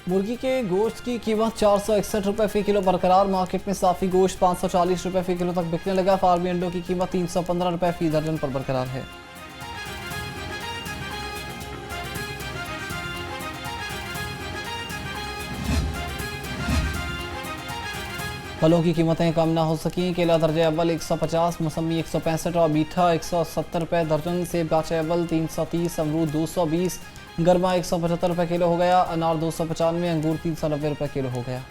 मुर्गी के गोश्त की कीमत 461 रुपये फ़ी किलो बरकरार। मार्केट में साफ़ी गोश्त 540 रुपये फ़ी किलो तक बिकने लगा। फार्मी अंडों की कीमत 315 रुपये फ़ी दर्जन पर बरकरार है। फलों की कीमतें कम ना हो सकी। केला दर्जे अव्वल 150, मौसमी 165 और मीठा 170 रुपये दर्जन। सेब गाचे अव्वल 330, अमरूद 220, गरमा 175 रुपये किलो हो गया। अनार 295, अंगूर 390 रुपये किलो हो गया।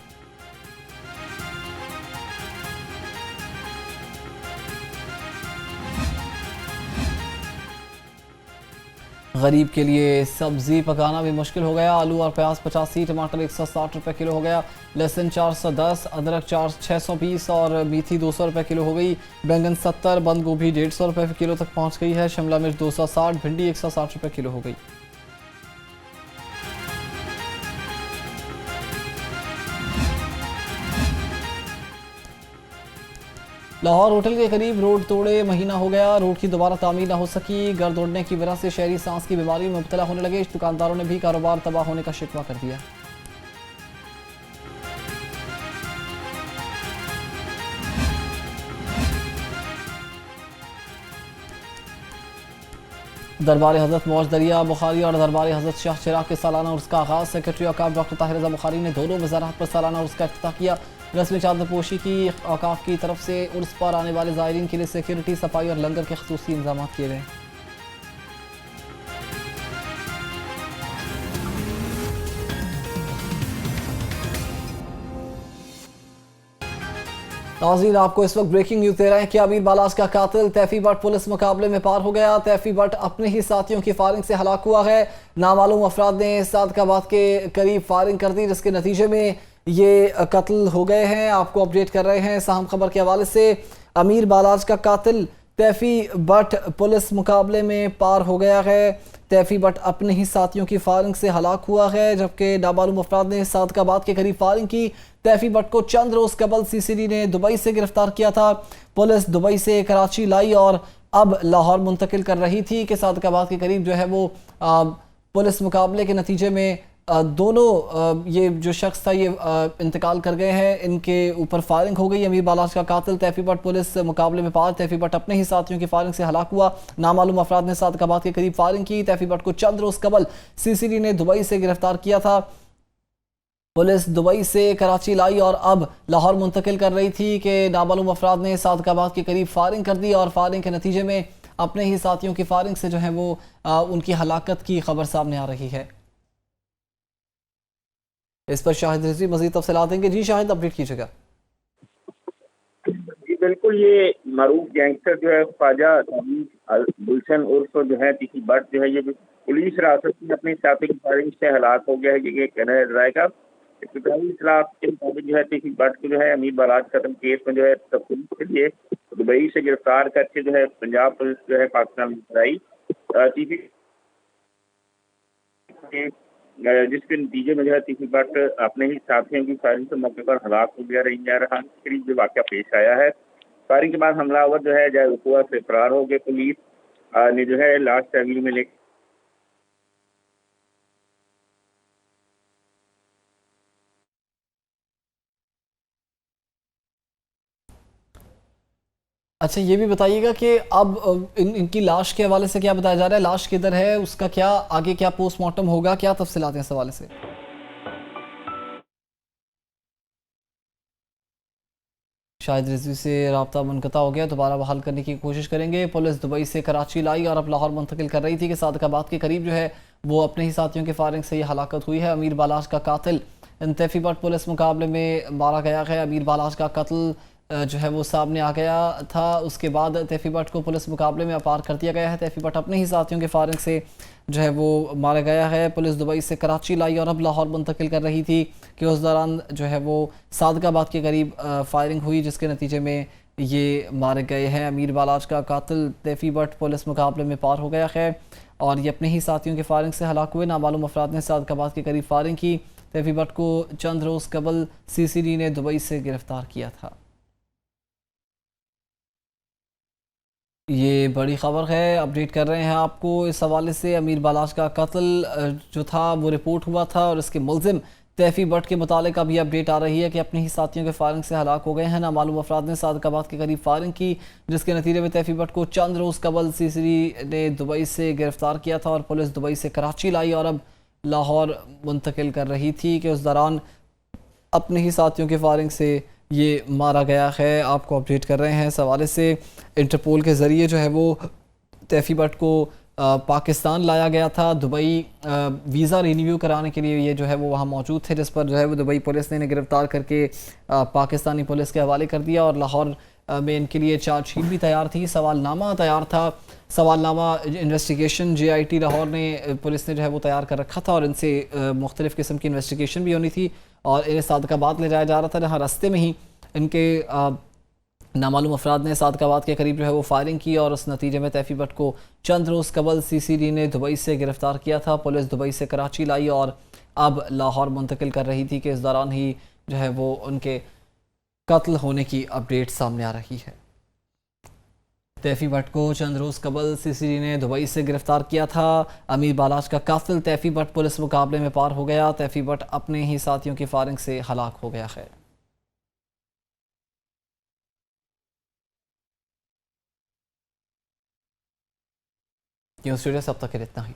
गरीब के लिए सब्जी पकाना भी मुश्किल हो गया। आलू और प्याज 85, टमाटर 160 रुपये किलो हो गया। लहसुन 410, अदरक 620 और मेथी 200 रुपये किलो हो गई। बैंगन 70, बंद गोभी 150 रुपये किलो तक पहुंच गई है। शिमला मिर्च 260, भिंडी 160 रुपये किलो हो गई। लाहौर होटल के करीब रोड तोड़े महीना हो गया। रोड की दोबारा तामीर न हो सकी। गर्द उड़ने की वजह से शहरी सांस की बीमारी में मुब्तला होने लगे। दुकानदारों ने भी कारोबार तबाह होने का शिकवा कर दिया। दरबार हज़रत मौज दरिया बुखारी और दरबार हज़रत शाह चिराग के सालाना उर्स का आगाज़। सेक्रेटरी औकाफ डॉक्टर ताहिर रज़ा बुखारी ने दोनों वज़ारात पर सालाना उर्स का इफ्तिताह किया। रस्मी चादरपोशी की औकाफ की तरफ से उर्स पर आने वाले ज़ायरीन के लिए सिक्योरिटी, सफाई और लंगर के ख़ुसूसी इंतजाम किए गए। नाज़रीन, आपको इस वक्त ब्रेकिंग न्यूज़ दे रहे हैं कि अमीर बालाज का कातिल तैफी बट पुलिस मुकाबले में पार हो गया। तैफी बट अपने ही साथियों की फायरिंग से हलाक हुआ है। नामालूम अफराद ने सादकाबाद के करीब फायरिंग कर दी, जिसके नतीजे में ये कत्ल हो गए हैं। आपको अपडेट कर रहे हैं साहम खबर के हवाले से। अमीर बालाज का कातिल तैफी बट पुलिस मुकाबले में पार हो गया है। तैफी बट अपने ही साथियों की फायरिंग से हलाक हुआ है, जबकि नामालूम अफराद ने सादकाबाद के करीब फायरिंग की। तैफी बट को चंद रोज कबल सीसीडी ने दुबई से गिरफ्तार किया था। पुलिस दुबई से कराची लाई और अब लाहौर मुंतकिल कर रही थी कि सादकाबाद के करीब जो है वो पुलिस मुकाबले के नतीजे में दोनों ये जो शख्स था ये इंतकाल कर गए हैं। इनके ऊपर फायरिंग हो गई। अमीर बालाज का कातिल तैफी बट पुलिस मुकाबले में पार। तैफी बट अपने ही साथियों की फायरिंग से हलाक हुआ। नामालूम अफराद ने सादकाबाद के करीब फायरिंग की। तैफी बट को चंद रोज कबल सीसीडी ने दुबई से गिरफ्तार किया था। पुलिस दुबई से कराची लाई और अब लाहौर मुंतकिल कर रही थी कि नामालूम अफराद ने सादकाबाद के करीब फायरिंग कर दी और फायरिंग के नतीजे में अपने ही साथियों की फायरिंग से जो है वो उनकी हलाकत की खबर सामने आ रही है। इस पर शाहिद रिजवी मजीद तफसीलात देंगे। जी शाहिद, अपडेट कीजिएगा। जी बिल्कुल, ये मरूफ गैंगस्टर जो है ख्वाजा गुलशन उर्फ जो है तीखी बट जो है ये पुलिस हिरासत में अपने साथी की फायरिंग से हलाक हो गया है। ये कहना जाएगा इब्तदाई इत्तलात के मुताबिक जो है तीखी बट को जो है अमीर बालाज कत्ल केस में जो है तफ्तीश के लिए दुबई से गिरफ्तार करके जो है पंजाब पुलिस जो है पाकिस्तान में आई। तीखी जिसके नतीजे में जो है तीखी बट अपने ही साथियों की फायरिंग से मौके पर हलाक हो गया। रही जा रहा करीब जो वाक़या पेश आया है। फायरिंग के बाद हमलावर जो है जय से फरार हो गए। पुलिस ने जो है लाश तहवील में लेकर अच्छा, ये भी बताइएगा कि अब इनकी लाश के हवाले से क्या बताया जा रहा है? लाश किधर है, उसका क्या आगे क्या पोस्टमार्टम होगा, क्या तफसीलात हैं इस हवाले से? शायद रिजवी से रब्ता मुनक़ता हो गया, दोबारा बहाल करने की कोशिश करेंगे। पुलिस दुबई से कराची लाई और अब लाहौर मुंतकिल कर रही थी कि सादकाबाद के करीब जो है वो अपने ही साथियों के फायरिंग से ये हलाकत हुई है। अमीर बालाज का कातिल तैफी बट पुलिस मुकाबले में मारा गया है। अमीर बालाज का कत्ल जो है वो सामने आ गया था। उसके बाद तैफी बट को पुलिस मुकाबले में अपार कर दिया गया है। तैफी बट अपने ही साथियों के फायरिंग से जो है वो मारा गया है। पुलिस दुबई से कराची लाई और अब लाहौर मुंतकिल कर रही थी कि उस दौरान जो है वो सादकाबाद के करीब फायरिंग हुई, जिसके नतीजे में ये मारे गए हैं। अमीर बालाज का कातिल तैफी बट पुलिस मुकाबले में पार हो गया है और ये अपने ही साथियों के फायरिंग से हलाक हुए। नामालूम अफराद ने सादकाबाद के करीब फायरिंग की। तैफी बट को चंद रोज़ कबल सीसीडी ने दुबई से गिरफ्तार किया था। ये बड़ी खबर है, अपडेट कर रहे हैं आपको इस हवाले से। अमीर बालाज का कत्ल जो था वो रिपोर्ट हुआ था और इसके मुलजिम तैफी भट्ट के मुतालिक अब ये अपडेट आ रही है कि अपने ही साथियों के फायरिंग से हलाक हो गए हैं। नामालूम अफराद ने सादकाबाद के करीब फायरिंग की, जिसके नतीजे में तैफी भट्ट को चंद रोज़ कबल सीसीडी ने दुबई से गिरफ्तार किया था और पुलिस दुबई से कराची लाई और अब लाहौर मुंतकिल कर रही थी कि उस दौरान अपने ही साथियों के फायरिंग से ये मारा गया है। आपको अपडेट कर रहे हैं इस हवाले से। इंटरपोल के ज़रिए जो है वो तैफी भट्ट को पाकिस्तान लाया गया था। दुबई वीज़ा रिन्यू कराने के लिए ये जो है वो वहाँ मौजूद थे, जिस पर जो है वो दुबई पुलिस ने इन्हें गिरफ़्तार करके पाकिस्तानी पुलिस के हवाले कर दिया और लाहौर में इनके लिए चार्जशीट भी तैयार थी, सवालनामा तैयार था। सवालनामा इन्वेस्टिगेशन JIT लाहौर ने पुलिस ने जो है वो तैयार कर रखा था और इनसे मुख्तलिफ़ किस्म की इन्वेस्टिगेशन भी होनी थी और इन्हें सादकाबाद ले जाया जा रहा था, जहाँ रास्ते में ही इनके नामालूम अफराद ने सादकाबाद के करीब जो है वो फायरिंग की और उस नतीजे में तैफी भट्ट को चंद रोज़ कबल CCD ने दुबई से गिरफ़्तार किया था। पुलिस दुबई से कराची लाई और अब लाहौर मुंतकिल कर रही थी कि इस दौरान ही जो है वो उनके कत्ल होने की अपडेट सामने आ रही है। तैफी भट्ट को चंद रोज़ कबल CCD ने दुबई से गिरफ़्तार किया था। अमीर बालाज का कातिल तैफी भट्ट पुलिस मुकाबले में पार हो गया। तैफी भट्ट अपने ही साथियों की फायरिंग से हलाक हो गया है। न्यूज़ स्टूडियो से अब तक इतना ही।